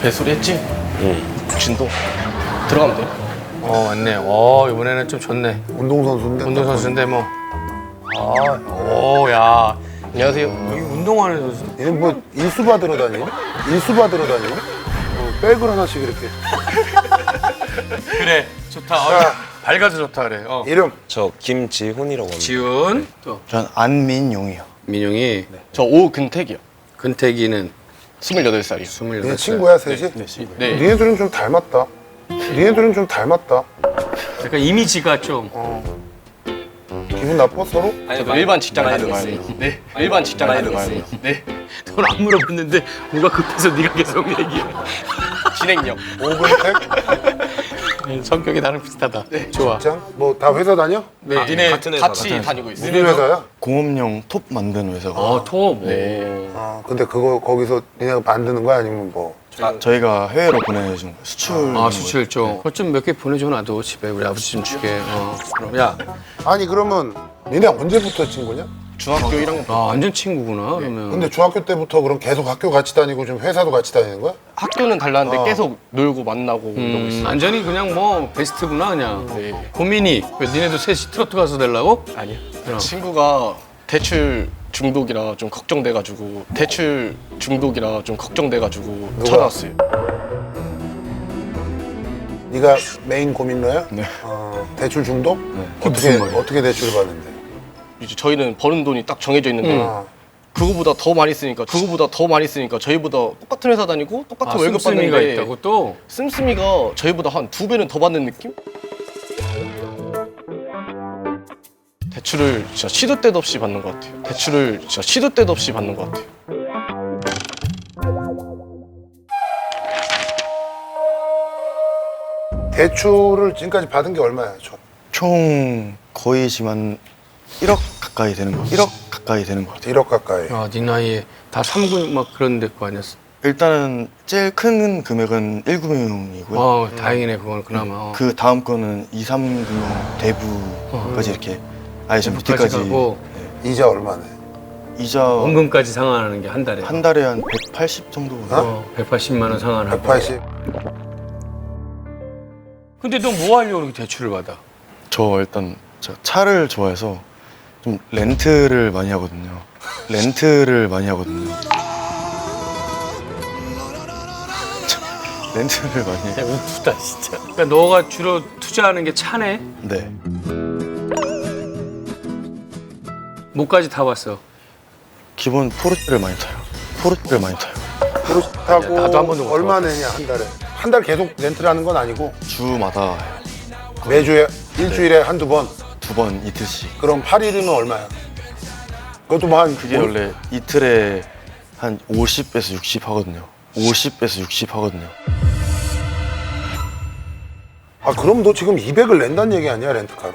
배소리 했지? 응. 진도 들어가면 돼. 맞네. 이번에는 좀 좋네. 운동선수인데. 운동선수인데 뭐. 야. 안녕하세요. 여기 운동하는 선수. 얘는 뭐 일수 받으러 다니니? 일수 받으러 다니니? 백을 하나씩 이렇게. 그래, 좋다. 밝아서 좋다 그래. 이름. 저 김지훈이라고 합니다. 지훈, 또 전 안민용이요. 민용이, 저 오근택이요. 근태기는 28살이요. 얘 28살. 친구야 셋이? 네. 니네들은 좀 닮았다. 니네들은 좀 닮았다. 약간 이미지가 좀. 기분 나빠 서로? 저도 일반 직장 다니고 있어요. 네. 일반 직장 다니고 있어요. 네. 넌 안 물어봤는데 뭐가 급해서 네가 계속 얘기해. 진행력. 오근택? 성격이 나랑 비슷하다. 네. 좋아. 장? 뭐 다 회사 다녀? 네. 니네 같은 회사, 같이 같은 다니고 있어요. 무슨 회사야? 공업용 톱 만드는 회사가 톱. 네. 근데 그거 거기서 니네가 만드는 거야 아니면 뭐? 저희가 해외로 보내주는 거예요. 수출. 수출 좀. 그거 좀 몇 개 보내줘 놔도 집에 우리 아버지 좀 주게. 그럼 야. 아니 그러면 니네 언제부터 친구냐? 중학교 1학년 완전 친구구나 그러면. 근데 중학교 때부터 그럼 계속 학교 같이 다니고 좀 회사도 같이 다니는 거야? 학교는 달랐는데 계속 놀고 만나고 이러고 있어요. 완전히 그냥 뭐 베스트구나 그냥. 고민이. 왜 니네도 셋이 트로트 가수 되려고? 아니요. 그럼. 친구가 대출 중독이라 좀 걱정돼가지고 찾아왔어요. 네가 메인 고민러야? 네. 대출 중독? 무슨 말이야? 어떻게 대출을 받는데? 이제 저희는 버는 돈이 딱 정해져 있는데 그거보다 더 많이 쓰니까 저희보다 똑같은 회사 다니고 똑같은 월급 씀씀이가 받는데 있다고 또? 씀씀이가 저희보다 한 2배는 더 받는 느낌? 대출을 진짜 시도 때도 없이 받는 것 같아요. 대출을 지금까지 받은 게 얼마야? 총 거의 지금 한 1억 가까이 되는 거. 1억 가까이 되는 것 같아요. 1억 가까이. 네 나이에 다 3군 막 그런 데거 아니었어? 일단은 제일 큰 금액은 1금융이고요. 다행이네 그건 그나마. 그 다음 거는 2, 3금융 대부까지 이렇게 아예 전 까지 밑에까지. 가고 이자 얼마네? 이자 원금까지 상환하는 게 한 달에. 한 달에 한 180 정도. 180만 원 상환하고. 180. 근데 너 뭐 하려고 그렇게 대출을 받아? 저 일단 제가 차를 좋아해서 좀 렌트를 많이 하거든요. 렌트를 많이 해요. 우프다 진짜. 그러니까 너가 주로 투자하는 게 차네? 네. 뭐까지 타봤어? 기본 포르쉐를 많이 타요. 그렇게 타고 나도 한 번도 못 얼마 내냐 한 달에? 한 달 계속 렌트를 하는 건 아니고 주마다 매주에 일주일에 한두 번. 2번 이틀씩. 그럼 8일이면 얼마야? 그것도 뭐 한 그게 원래 이틀에 한 50에서 60 하거든요. 그럼 너 지금 200을 낸다는 얘기 아니야 렌트카로?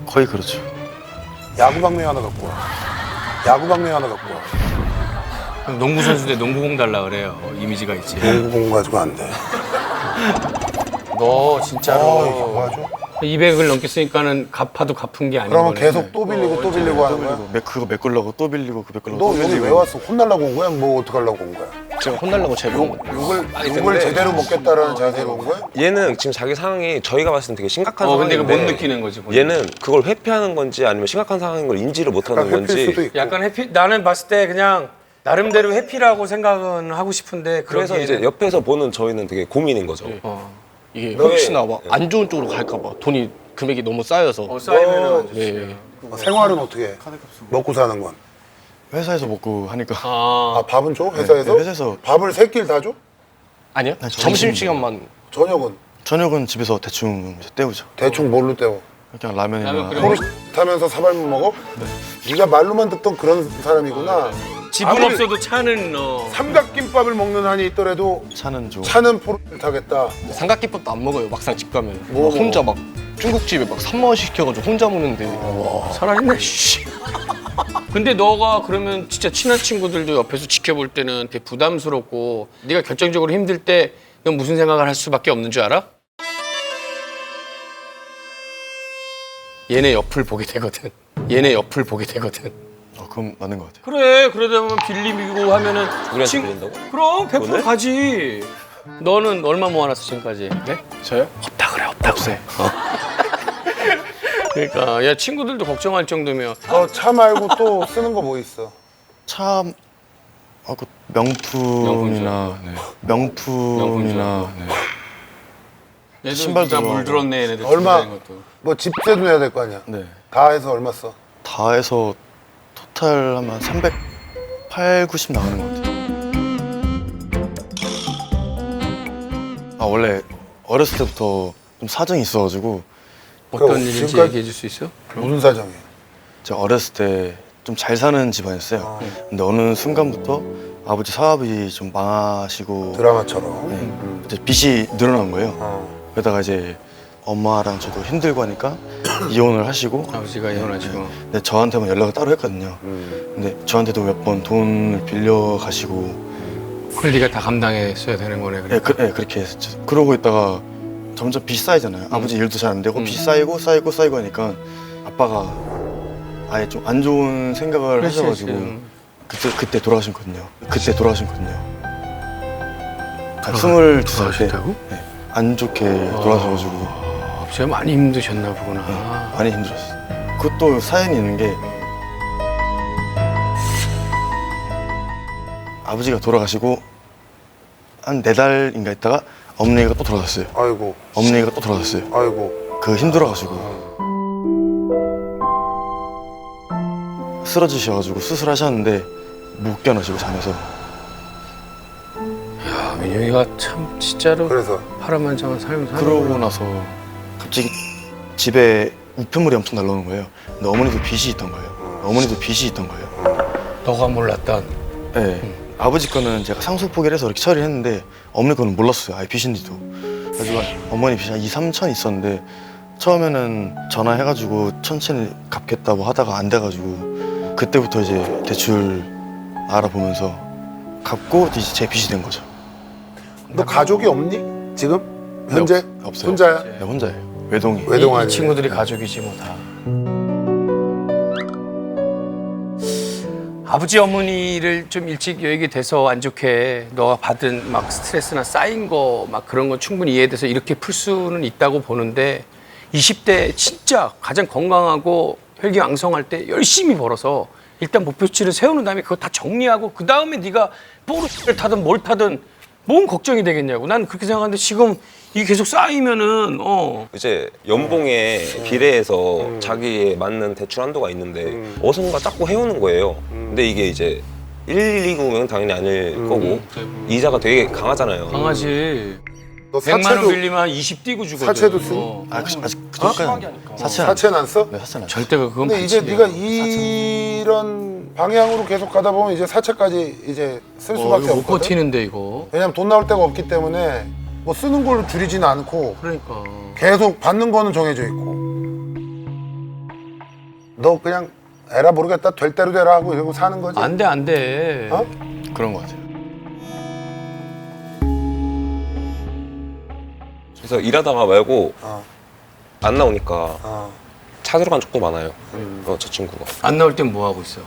거의 그렇죠. 야구방망이 하나 갖고 와. 그럼 농구 선수인데 농구공 달라 그래요. 이미지가 있지. 농구공 가지고 안 돼. 너 진짜로 이거 뭐하죠? 200을 넘게 쓰니까는 갚아도 갚은 게 아닌 그러면 거네. 계속 또 빌리고 또 빌리고 하는 거야? 그거 메꾸려고 또 빌리고 그 메꾸려고 너 또 여기 빌리고. 왜 왔어? 혼날라고 온 거야? 뭐 어떡하려고 온 거야? 제가 혼나려고 제가 온 거예요. 욕을 제대로 먹겠다라는 자세로 온 거야? 얘는 지금 자기 상황이 저희가 봤을 때 되게 심각한 근데 상황인데 이거 못 느끼는 거지. 본인은. 얘는 그걸 회피하는 건지 아니면 심각한 상황인 걸 인지를 못하는 회피일 수도 건지 있고. 약간 해피. 나는 봤을 때 그냥 나름대로 해피라고 생각은 하고 싶은데 그래서 그러기에는- 이제 옆에서 보는 저희는 되게 고민인 거죠. 이게 혹시나 막 안 좋은 쪽으로 갈까 봐 돈이 금액이 너무 쌓여서 쌓이면은 네. 생활은 어떻게 해? 먹고 사는 건? 회사에서 먹고 하니까. 밥은 줘? 회사에서? 네, 회사에서. 밥을 세 끼를 다 줘? 아니요? 점심시간만 저녁은? 저녁은 집에서 대충 이제 때우죠. 대충 뭘로 때워? 그냥 라면이나. 라면 끓여 포르쉐 타면서 사발면 먹어? 네가 말로만 듣던 그런 사람이구나. 집은 아무리 없어도 차는 삼각김밥을 먹는 한이 있더라도 차는 좀. 차는 포르쉐를 타겠다. 삼각김밥도 안 먹어요. 막상 집 가면 뭐 혼자 막 중국집에 막 3만 원씩 시켜가지고 혼자 먹는데 살아있네. 씨. 근데 너가 그러면 진짜 친한 친구들도 옆에서 지켜볼 때는 되게 부담스럽고 네가 결정적으로 힘들 때 넌 무슨 생각을 할 수밖에 없는 줄 알아? 얘네 옆을 보게 되거든. 그럼 맞는 것 같아요. 그래 그러다 보면 빌리고 하면은 우리한테 빌린다고? 그럼 100% 돈을? 가지. 너는 얼마 모아놨어 지금까지? 네? 저요? 없다 그래 없다 그래. 그러니까 야 친구들도 걱정할 정도면 너 차 말고 또 쓰는 거 뭐 있어? 참 그 명품이나 네. 명품이나 네. 얘도 신발도 다 물 좋아하고. 들었네 얘네들. 얼마? 준비된 것도. 뭐 집세도 내야 될 거 아니야? 네. 다 해서 얼마 써? 다 해서 토탈 하면 380, 90 나가는 것 같아요. 아 원래 어렸을 때부터 좀 사정이 있어가지고 어떤 그럼 일인지 지금까지- 얘기해 줄 수 있어? 무슨 사정이야? 제가 어렸을 때 좀 잘 사는 집안이었어요. 근데 어느 순간부터 아버지 사업이 좀 망하시고 드라마처럼. 네. 이제 빚이 늘어난 거예요. 어. 그러다가 이제 엄마랑 저도 힘들고 하니까 이혼을 하시고 아버지가 이혼하시고. 근데 저한테만 연락을 따로 했거든요. 근데 저한테도 몇 번 돈을 빌려 가시고 그걸 네가 다 감당했어야 되는 거네. 그래. 그렇게 했었죠. 그러고 있다가 점점 빚이 쌓이잖아요. 아버지 일도 잘 안 되고 빚이 쌓이고 하니까 아빠가 아예 좀 안 좋은 생각을 그렇지, 하셔가지고 그렇지. 그때 돌아가셨거든요. 한 22살 때 돌아가셨다고? 네, 안 좋게 돌아가셔가지고 아버지가 많이 힘드셨나 보구나. 많이 힘들었어요. 그것도 사연이 있는 게 아버지가 돌아가시고 한 4달인가 있다가 어머니가 또 돌아갔어요. 아이고, 아이고. 그 힘들어가지고 쓰러지셔가지고 수술하셨는데 못 견으시고 잠에서 야, 민영이가 참 진짜로 그래서 파란만장한 삶을 사는 그러고 나서 갑자기 집에 우편물이 엄청 날라오는 거예요. 근데 어머니도 빚이 있던 거예요. 너가 몰랐던. 네. 아버지 거는 제가 상속 포기를 해서 이렇게 처리를 했는데 어머니 거는 몰랐어요. 아예 빚인지도. 그래서 어머니 빚이 한 2, 3천 있었는데 처음에는 전화해가지고 천천히 갚겠다고 하다가 안 돼가지고 그때부터 이제 대출 알아보면서 갚고 이제 제 빚이 된 거죠. 너 가족이 없니? 지금? 현재? 없어요. 혼자야? 네, 혼자예요. 외동이. 외동아니. 이 친구들이 가족이지 뭐 다. 아버지 어머니를 좀 일찍 여행이 돼서 안 좋게 너가 받은 막 스트레스나 쌓인 거 막 그런 건 충분히 이해돼서 이렇게 풀 수는 있다고 보는데 20대 진짜 가장 건강하고 혈기왕성할 때 열심히 벌어서 일단 목표치를 세우는 다음에 그거 다 정리하고 그 다음에 네가 포르쉐를 타든 뭘 타든 뭔 걱정이 되겠냐고. 난 그렇게 생각하는데 지금 이게 계속 쌓이면은 이제 연봉에 비례해서 자기에 맞는 대출 한도가 있는데 어선가 자꾸 해오는 거예요. 근데 이게 이제 119면 당연히 아닐 거고 이자가 되게 강하잖아요. 강하지. 너 100만 원 사채도, 빌리면 한 20 뛰고 주거든. 사채도 쓰니? 아직 그 정도까지 사채는 안 써? 네, 사채는 안 절대 그건 근데 이제 반칙이야. 네가 이런 방향으로 계속 가다 보면 이제 사채까지 이제 쓸 수밖에 이거 못 없거든. 버티는데 이거. 왜냐면 돈 나올 데가 없기 때문에 뭐 쓰는 걸로 줄이지는 않고 그러니까. 계속 받는 거는 정해져 있고. 너 그냥 에라 모르겠다 될 대로 되라 하고 이러고 사는 거지. 안 돼, 안 돼. 어? 그런 것 같아요. 그래서 일하다가 말고 어. 안 나오니까 어. 찾으러 간 적도 많아요. 저 친구가. 안 나올 땐 뭐 하고 있어?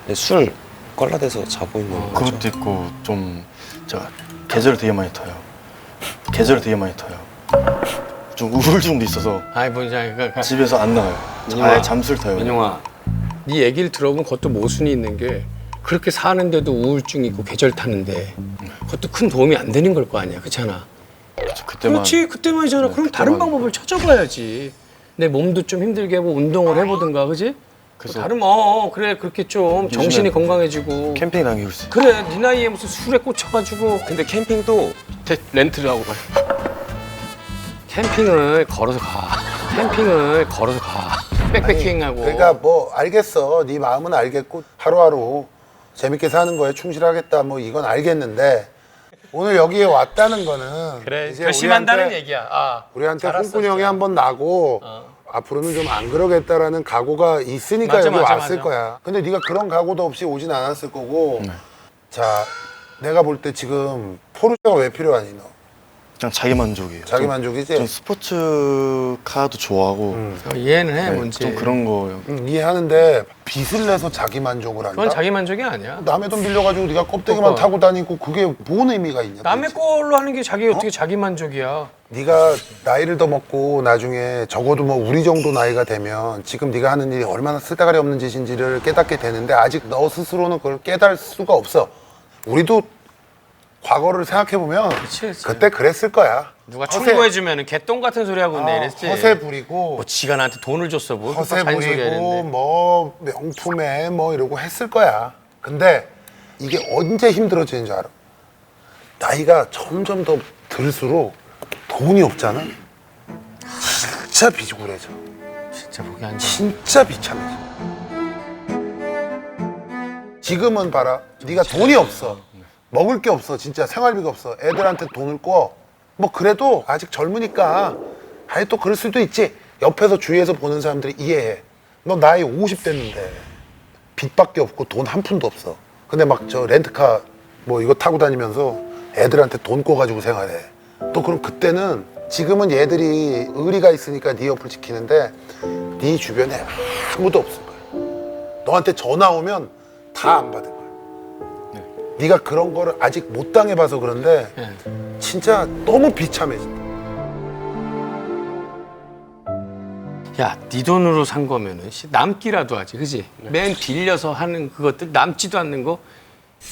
근데 술 껄라대서 자고 있는 거죠. 그것도 있고 좀 제가 계절을 되게 많이 타요. 좀 우울증도 있어서 아이 뭐냐, 그러니까 집에서 안 나와요. 아예 잠수를 타요. 민용아, 네 얘기를 들어보면 그것도 모순이 있는 게 그렇게 사는데도 우울증 있고 계절 타는데 그것도 큰 도움이 안 되는 걸 거 아니야, 그렇잖아. 그때만 그렇지, 그때만이잖아. 그럼 다른 방법을 찾아봐야지. 내 몸도 좀 힘들게 하고 운동을 해보든가, 그지? 그래서 다른 그래 그렇게 좀 정신이 건강해지고. 캠핑 다니고 있어요. 그래, 네 나이에 무슨 술에 꽂혀가지고 근데 캠핑도 렌트를 하고 가요. 캠핑을 걸어서 가. 백패킹하고. 그러니까 뭐 알겠어. 네 마음은 알겠고 하루하루 재밌게 사는 거에 충실하겠다. 뭐 이건 알겠는데 오늘 여기에 왔다는 거는 그래, 이제 결심한다는 우리한테 얘기야. 아, 우리한테 알았어, 콩쿠형이 진짜. 한번 나고 앞으로는 좀 안 그러겠다라는 각오가 있으니까 맞아, 여기 맞아, 왔을 맞아. 거야. 근데 네가 그런 각오도 없이 오진 않았을 거고. 자, 내가 볼 때 지금 포르쉐가 왜 필요하니 너? 그냥 자기 만족이에요. 자기 좀- 만족이지? 좀 스포츠카도 좋아하고 이해는 해 네, 뭔지. 좀 그런 거요. 이해하는데 빚을 내서 자기 만족을 한다? 그건 자기 만족이 아니야. 남의 돈 빌려가지고 네가 껍데기만 그러니까. 타고 다니고 그게 뭔 의미가 있냐? 남의 걸로 하는 게 자기 어떻게 자기 만족이야? 네가 나이를 더 먹고 나중에 적어도 뭐 우리 정도 나이가 되면 지금 네가 하는 일이 얼마나 쓸데가리 없는 짓인지를 깨닫게 되는데 아직 너 스스로는 그걸 깨달을 수가 없어. 우리도 과거를 생각해보면 그치. 그때 그랬을 거야. 누가 허세- 충고해주면 개똥 같은 소리 하고 있네 이랬지. 허세 부리고 뭐 지가 나한테 돈을 줬어 뭐 허세 잔소리 부리고 했는데. 뭐 명품에 뭐 이러고 했을 거야. 근데 이게 언제 힘들어지는 줄 알아? 나이가 점점 더 들수록 돈이 없잖아. 진짜 비굴해져. 진짜 보기 안 좋아. 진짜 비참해져. 지금은 봐라. 네가 돈이 없어. 먹을 게 없어. 진짜 생활비가 없어. 애들한테 돈을 꿔. 뭐 그래도 아직 젊으니까 아니 또 그럴 수도 있지. 옆에서 주위에서 보는 사람들이 이해해. 너 나이 50 됐는데 빚밖에 없고 돈 한 푼도 없어. 근데 막 저 렌트카 뭐 이거 타고 다니면서 애들한테 돈 꿔가지고 생활해. 또 그럼 그때는 지금은 얘들이 의리가 있으니까 네 옆을 지키는데 네 주변에 아무도 없을 거야. 너한테 전화 오면 다 안 받을 거야. 네가 그런 거를 아직 못 당해봐서 그런데 네. 진짜 너무 비참해진다. 야, 네 돈으로 산 거면은 남기라도 하지, 그지? 맨 빌려서 하는 그것들 남지도 않는 거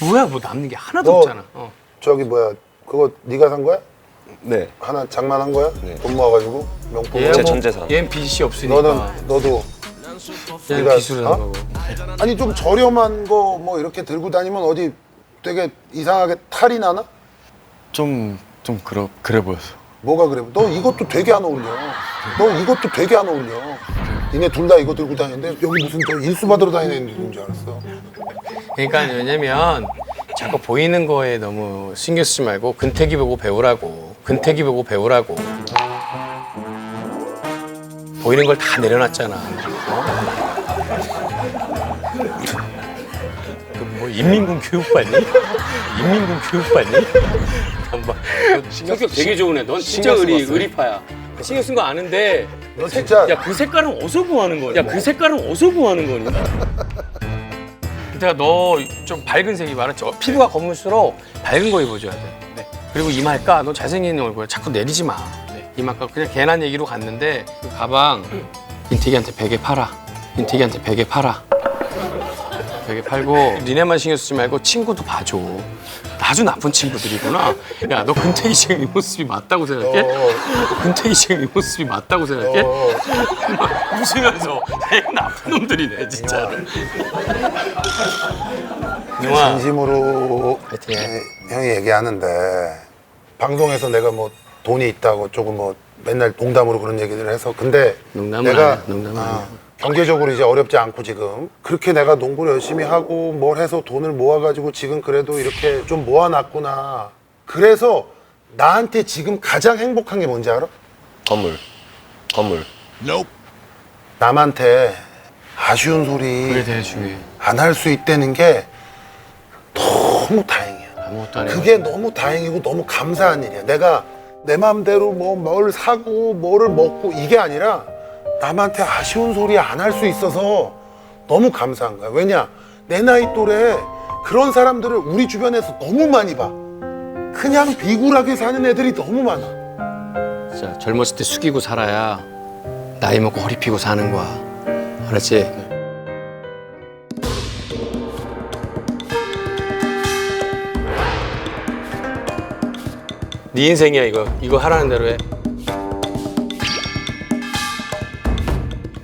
뭐야, 뭐 남는 게 하나도 너 없잖아. 저기 뭐야 그거 네가 산 거야? 네. 하나 장만한 거야? 네. 돈 모아가지고 명품. 얘 제 전 재산. 얘는 빚이 없으니까. 너도 얘는 네가- 빚으로 산 어? 거고. 아니 좀 저렴한 거 뭐 이렇게 들고 다니면 어디 되게 이상하게 탈이 나나? 좀 그래 보였어. 뭐가 그래? 너 이것도 되게 안 어울려. 너 이것도 되게 안 어울려. 니네 둘 다 이거 들고 다니는데 여기 무슨 저 일수 받으러 다니는 애인 줄 알았어. 그러니까 왜냐면 자꾸 보이는 거에 너무 신경 쓰지 말고 근태기 보고 배우라고. 근태기 보고 배우라고. 보이는 걸 다 내려놨잖아. 뭐 인민군 교육 받니? 인민군 교육 받니? 잠깐만. 성격 되게 좋은 애. 넌 진짜 의리파야. 신경 쓴 거 아는데. 너 진짜 야, 그 색깔은 어디서 구하는 거야? 야, 그 색깔은 어디서 구하는 거니? 내가 너 좀 밝은 색이 많았지. 피부가 검을수록 밝은 거 입어줘야 돼. 그리고 이마일까? 너 잘생긴 얼굴 자꾸 내리지 마. 이마일까? 그냥 괜한 얘기로 갔는데 그 가방 인태기한테 100에 팔아. 인태기한테 100에 팔아. 100에 팔고 니네만 신경 쓰지 말고 친구도 봐줘. 아주 나쁜 친구들이구나. 야, 너 근태기 지금 이 모습이 맞다고 생각해? 너 근태기 지금 이 모습이 맞다고 생각해? 웃으면서 되게 나쁜 놈들이네, 진짜로. 영화 진심으로 파이팅 해. 형이 얘기하는데 방송에서 내가 뭐 돈이 있다고 조금 뭐 맨날 농담으로 그런 얘기를 해서 근데 농담은 내가 아니야, 농담은 아니야. 경제적으로 이제 어렵지 않고 지금 그렇게 내가 농구를 열심히 하고 뭘 해서 돈을 모아가지고 지금 그래도 이렇게 좀 모아놨구나. 그래서 나한테 지금 가장 행복한 게 뭔지 알아? 건물. 남한테 아쉬운 그게 소리 되게 중요해. 안 할 수 있다는 게 너무 다행이야. 아무것도 안 해. 그게 너무 다행이고 너무 감사한 일이야. 내가 내 마음대로 뭐 뭘 사고 뭐를 먹고 이게 아니라 남한테 아쉬운 소리 안 할 수 있어서 너무 감사한 거야. 왜냐? 내 나이 또래 그런 사람들을 우리 주변에서 너무 많이 봐. 그냥 비굴하게 사는 애들이 너무 많아. 진짜 젊었을 때 숙이고 살아야 나이 먹고 허리 펴고 사는 거야. 알았지? 네 인생이야 이거. 이거 하라는 대로 해.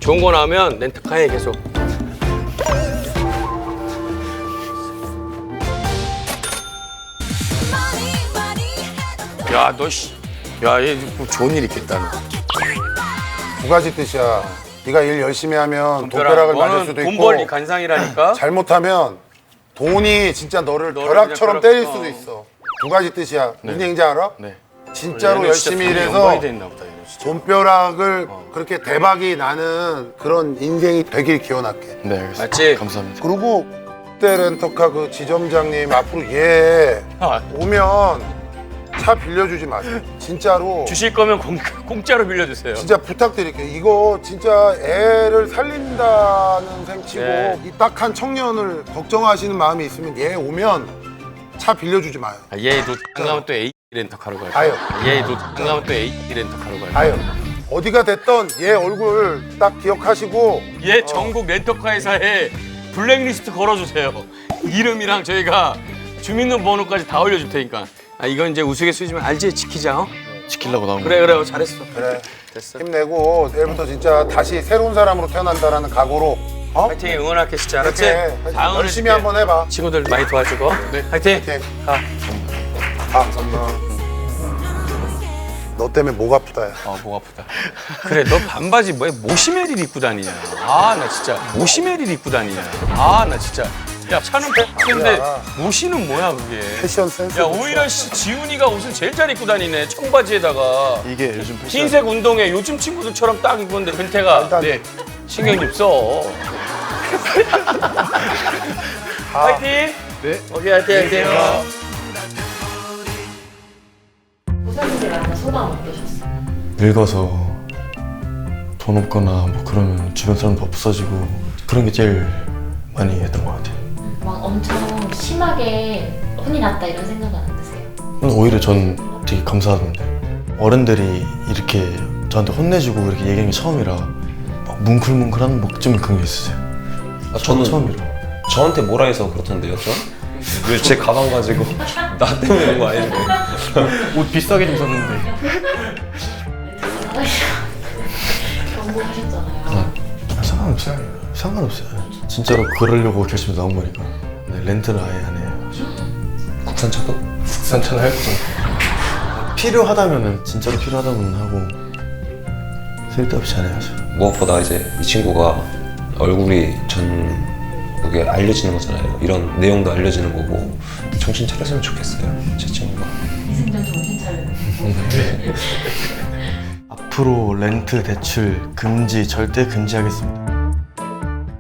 좋은 거 나오면 렌트카에 계속. 야, 너 씨. 야, 얘 뭐 좋은 일 있겠다. 너. 두 가지 뜻이야. 네가 일 열심히 하면 돈벼락을 맞을 너는 수도 돈 있고 벌기 간상이라니까. 잘못하면 돈이 진짜 너를 너를 벼락처럼 그냥 때릴 벼락- 수도 있어. 두 가지 뜻이야. 무슨 얘기인지 알아? 네. 진짜로 얘는 진짜 열심히 돈이 일해서 연관이 돼 있나 보다, 얘는 진짜. 돈벼락을 그렇게 대박이 나는 그런 인생이 되길 기원할게. 네, 알겠습니다. 맞지? 감사합니다. 그리고 그때 렌터카 그 지점장님 앞으로 얘 아. 오면 차 빌려주지 마세요. 진짜로. 주실 거면 공짜로 빌려주세요. 진짜 부탁드릴게요. 이거 진짜 애를 살린다는 셈치고 네. 이 딱한 청년을 걱정하시는 마음이 있으면 얘 오면 차 빌려주지 마요. 아, 얘도 가면 또 A 렌터카로 가요. 아유. 얘도 가면 또 A 렌터카로 가요. 아유, 어디가 됐던 얘 얼굴 딱 기억하시고 얘 전국 렌터카 회사에 블랙리스트 걸어주세요. 이름이랑 저희가 주민등록번호까지 다 올려줄 테니까. 아, 이건 이제 우스갯소리지만 알지? 지키자. 어? 지키려고 나온 그래 거예요. 그래 잘했어. 그래 됐어. 힘내고 내일부터 진짜 다시 새로운 사람으로 태어난다는 각오로 어? 파이팅 응원할게 진짜 알았지? 이렇게 다 응원해줄게. 열심히 한번 해봐. 친구들 많이 도와주고. 네. 파이팅. 이렇게. 가. 너 때문에 목 아프다. 야. 아, 목 아프다. 그래, 너 반바지 왜 모시메리를 입고 다니냐? 아, 나 진짜 모시메리를 입고 다니냐? 아, 나 진짜. 야, 차는 근데 아니야. 모시는 뭐야 그게? 패션 센스. 야, 오히려 지훈이가 옷을 제일 잘 입고 다니네. 청바지에다가 이게 요즘 패션. 흰색 운동에 요즘 친구들처럼 딱 입었는데 근태가 네, 신경 좀 써. 파이팅. 네. 오케이, 파이팅. 우선님들 만나 소감 어떠셨어요? 늙어서 돈 없거나 뭐 그러면 주변 사람도 없어지고 그런 게 제일 많이 했던 것 같아요. 막 엄청 심하게 혼이 났다 이런 생각은 안 드세요? 오히려 전 되게 감사하던데 어른들이 이렇게 저한테 혼내주고 이렇게 얘기하는 게 처음이라 막 뭉클뭉클한 목좀 그런 게 있으세요. 저는 처음이라. 저한테 뭐라 해서 그렇던데요, 저? 왜 제 가방 가지고 나 때문에 그런 거 아닌데? 옷 비싸게 좀 샀는데. 경고하셨잖아요. 상관없어요. 상관없어요. 진짜로 그러려고 결심해서 나온 거니까. 네, 렌트를 아예 안 해요. 국산차도? 국산차는 할 거죠. 필요하다면은 진짜로 필요하다면 하고 쓸데없이 안 해야죠. 무엇보다 이제 이 친구가 얼굴이 전국에 알려지는 거잖아요. 이런 내용도 알려지는 거고 정신 차렸으면 좋겠어요, 제 친구가. 이승전 정신 차려. 앞으로 렌트 대출 금지, 절대 금지하겠습니다.